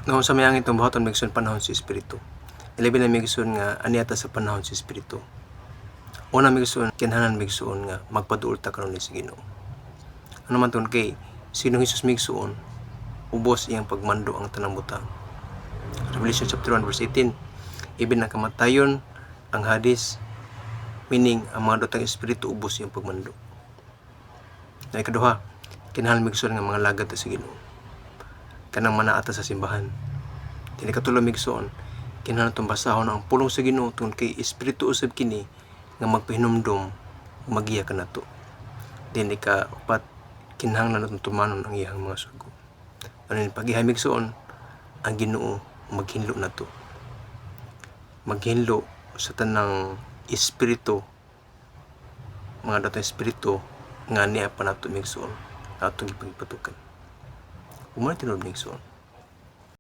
No sa mayang itong buhaton migsun panahon si Espiritu. Ilabi na migsun nga aniata sa panahon si Espiritu. Una migsun kinahanglan migsuon nga magpaduol ta karon ni sa Ginoo. Ano man ton kay sino Hesus migsuon ubos iyang pagmando ang tanang butang. Revelation chapter 1 verse 18. Ibin na kamatayon ang Hades, meaning ang mga dutang espiritu ubos iyang pagmando. Na ikaduha, kinahanglan migsuon nga mga lagad ta sa Ginoo. Kanang manaata sa simbahan. Dili katulo migsuon kinahanglan tong basahon ang pulong sa Ginoo tungod kay espiritu usab kini nga magpahinumdom magiya kanato. Dili ka upat kinahanglan natong tumanon ang iyang mga sugo. Ano ni pagihimigsuon ang Ginoo maghinlo nato. Maghinlo sa tanang espiritu, mga datong espiritu nga niya pa nato migsuon atong gipagpatukan. Umay tinud migsuon.